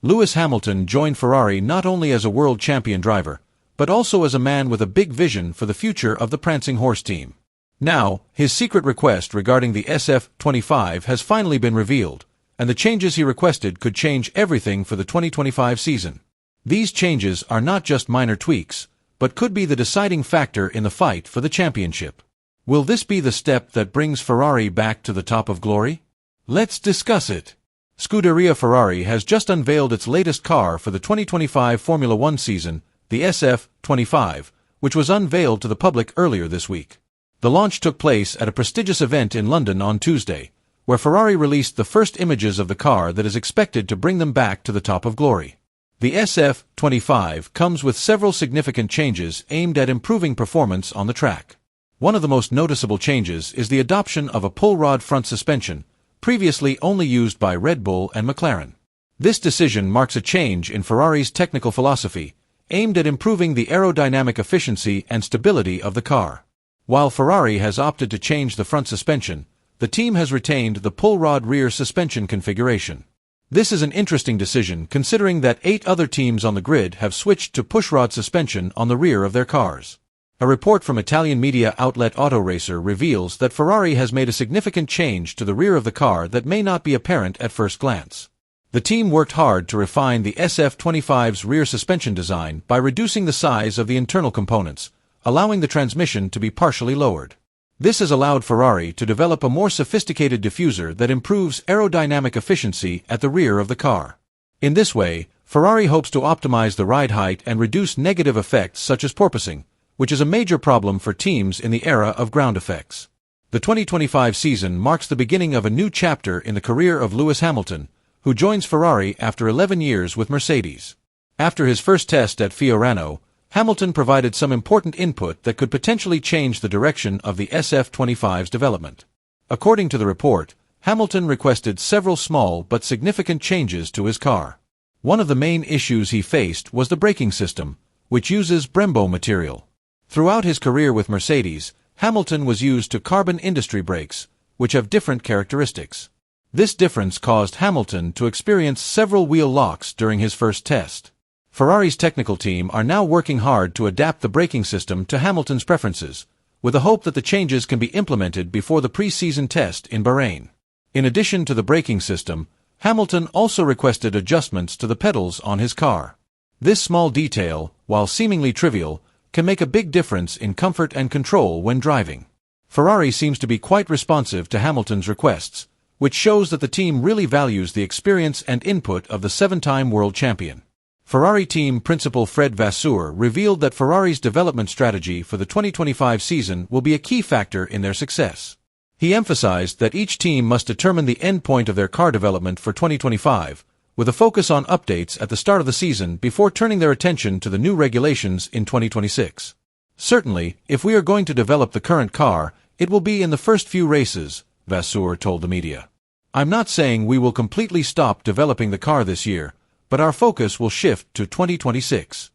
Lewis Hamilton joined Ferrari not only as a world champion driver, but also as a man with a big vision for the future of the Prancing Horse team. Now, his secret request regarding the Sf-25 has finally been revealed, and the changes he requested could change everything for the 2025 season. These changes are not just minor tweaks, but could be the deciding factor in the fight for the championship. Will this be the step that brings Ferrari back to the top of glory? Let's discuss it. Scuderia Ferrari has just unveiled its latest car for the 2025 Formula One season, the Sf-25, which was unveiled to the public earlier this week. The launch took place at a prestigious event in London on Tuesday, where Ferrari released the first images of the car that is expected to bring them back to the top of glory. The Sf-25 comes with several significant changes aimed at improving performance on the track. One of the most noticeable changes is the adoption of a pull rod front suspension, previously only used by Red Bull and McLaren. This decision marks a change in Ferrari's technical philosophy, aimed at improving the aerodynamic efficiency and stability of the car. While Ferrari has opted to change the front suspension, the team has retained the pull rod rear suspension configuration. This is an interesting decision considering that 8 other teams on the grid have switched to pushrod suspension on the rear of their cars. A report from Italian media outlet Autoracer reveals that Ferrari has made a significant change to the rear of the car that may not be apparent at first glance. The team worked hard to refine the Sf-25's rear suspension design by reducing the size of the internal components, allowing the transmission to be partially lowered. This has allowed Ferrari to develop a more sophisticated diffuser that improves aerodynamic efficiency at the rear of the car. In this way, Ferrari hopes to optimize the ride height and reduce negative effects such as porpoising, which is a major problem for teams in the era of ground effects. The 2025 season marks the beginning of a new chapter in the career of Lewis Hamilton, who joins Ferrari after 11 years with Mercedes. After his first test at Fiorano, Hamilton provided some important input that could potentially change the direction of the Sf-25's development. According to the report, Hamilton requested several small but significant changes to his car. One of the main issues he faced was the braking system, which uses Brembo material. Throughout his career with Mercedes, Hamilton was used to carbon industry brakes, which have different characteristics. This difference caused Hamilton to experience several wheel locks during his first test. Ferrari's technical team are now working hard to adapt the braking system to Hamilton's preferences, with the hope that the changes can be implemented before the pre-season test in Bahrain. In addition to the braking system, Hamilton also requested adjustments to the pedals on his car. This small detail, while seemingly trivial, can make a big difference in comfort and control when driving. Ferrari seems to be quite responsive to Hamilton's requests, which shows that the team really values the experience and input of the 7-time world champion. Ferrari team principal Fred Vasseur revealed that Ferrari's development strategy for the 2025 season will be a key factor in their success. He emphasized that each team must determine the endpoint of their car development for 2025, with a focus on updates at the start of the season before turning their attention to the new regulations in 2026. Certainly, if we are going to develop the current car, it will be in the first few races, Vasseur told the media. I'm not saying we will completely stop developing the car this year, but our focus will shift to 2026.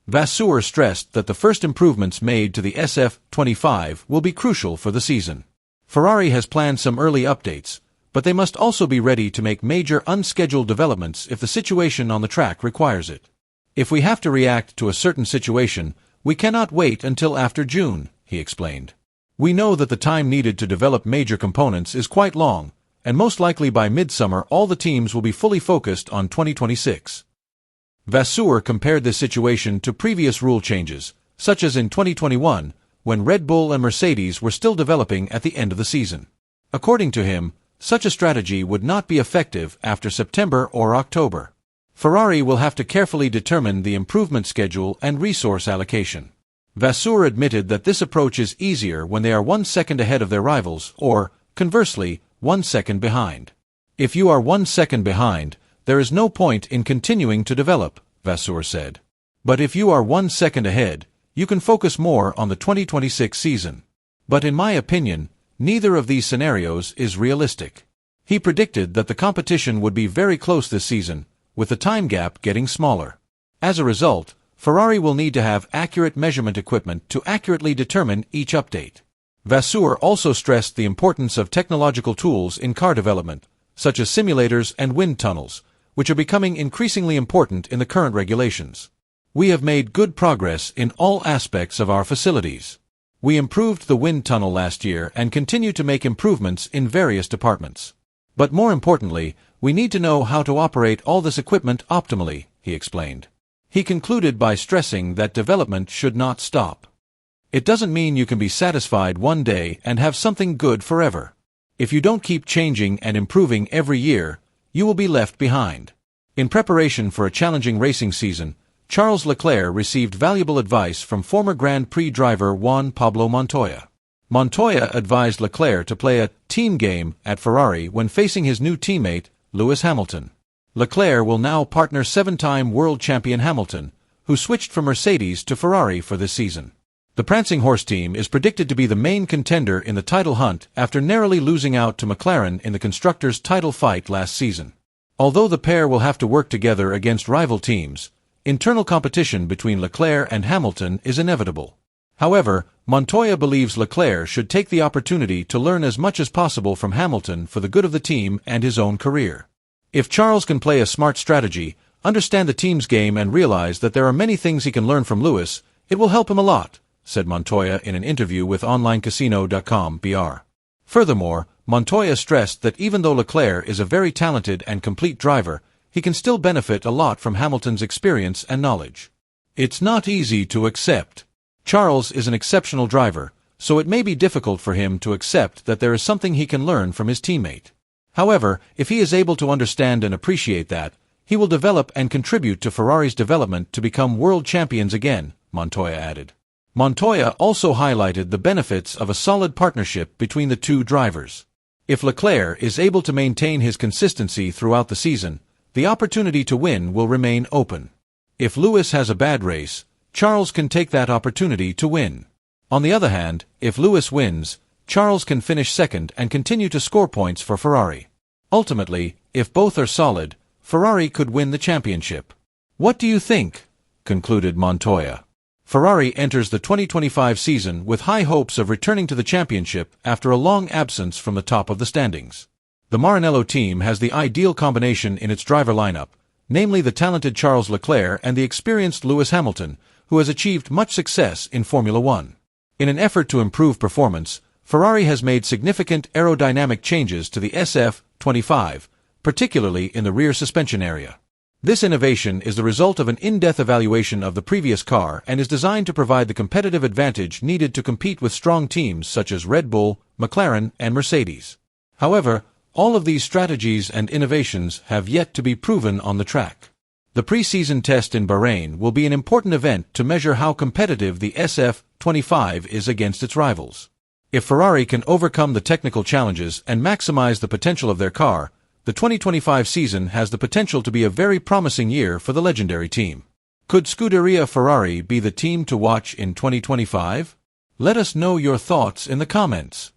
Vasseur stressed that the first improvements made to the Sf-25 will be crucial for the season. Ferrari has planned some early updates, but they must also be ready to make major unscheduled developments if the situation on the track requires it. If we have to react to a certain situation, we cannot wait until after June, he explained. We know that the time needed to develop major components is quite long, and most likely by midsummer all the teams will be fully focused on 2026. Vasseur compared this situation to previous rule changes, such as in 2021, when Red Bull and Mercedes were still developing at the end of the season. According to him, such a strategy would not be effective after September or October. Ferrari will have to carefully determine the improvement schedule and resource allocation. Vasseur admitted that this approach is easier when they are 1 second ahead of their rivals or, conversely, 1 second behind. If you are 1 second behind, there is no point in continuing to develop, Vasseur said. But if you are 1 second ahead, you can focus more on the 2026 season. But in my opinion, neither of these scenarios is realistic. He predicted that the competition would be very close this season, with the time gap getting smaller. As a result, Ferrari will need to have accurate measurement equipment to accurately determine each update. Vasseur also stressed the importance of technological tools in car development, such as simulators and wind tunnels, which are becoming increasingly important in the current regulations. We have made good progress in all aspects of our facilities. We improved the wind tunnel last year and continue to make improvements in various departments. But more importantly, we need to know how to operate all this equipment optimally, he explained. He concluded by stressing that development should not stop. It doesn't mean you can be satisfied one day and have something good forever. If you don't keep changing and improving every year, you will be left behind. In preparation for a challenging racing season, Charles Leclerc received valuable advice from former Grand Prix driver Juan Pablo Montoya. Montoya advised Leclerc to play a team game at Ferrari when facing his new teammate, Lewis Hamilton. Leclerc will now partner seven-time world champion Hamilton, who switched from Mercedes to Ferrari for this season. The Prancing Horse team is predicted to be the main contender in the title hunt after narrowly losing out to McLaren in the Constructors' title fight last season. Although the pair will have to work together against rival teams, internal competition between Leclerc and Hamilton is inevitable. However, Montoya believes Leclerc should take the opportunity to learn as much as possible from Hamilton for the good of the team and his own career. If Charles can play a smart strategy, understand the team's game and realize that there are many things he can learn from Lewis, it will help him a lot, said Montoya in an interview with onlinecasino.com BR. Furthermore, Montoya stressed that even though Leclerc is a very talented and complete driver, he can still benefit a lot from Hamilton's experience and knowledge. It's not easy to accept. Charles is an exceptional driver, so it may be difficult for him to accept that there is something he can learn from his teammate. However, if he is able to understand and appreciate that, he will develop and contribute to Ferrari's development to become world champions again, Montoya added. Montoya also highlighted the benefits of a solid partnership between the two drivers. If Leclerc is able to maintain his consistency throughout the season, the opportunity to win will remain open. If Lewis has a bad race, Charles can take that opportunity to win. On the other hand, if Lewis wins, Charles can finish second and continue to score points for Ferrari. Ultimately, if both are solid, Ferrari could win the championship. What do you think? Concluded Montoya. Ferrari enters the 2025 season with high hopes of returning to the championship after a long absence from the top of the standings. The Maranello team has the ideal combination in its driver lineup, namely the talented Charles Leclerc and the experienced Lewis Hamilton, who has achieved much success in Formula One. In an effort to improve performance, Ferrari has made significant aerodynamic changes to the Sf-25, particularly in the rear suspension area. This innovation is the result of an in-depth evaluation of the previous car and is designed to provide the competitive advantage needed to compete with strong teams such as Red Bull, McLaren, and Mercedes. However, all of these strategies and innovations have yet to be proven on the track. The pre-season test in Bahrain will be an important event to measure how competitive the Sf-25 is against its rivals. If Ferrari can overcome the technical challenges and maximize the potential of their car, the 2025 season has the potential to be a very promising year for the legendary team. Could Scuderia Ferrari be the team to watch in 2025? Let us know your thoughts in the comments.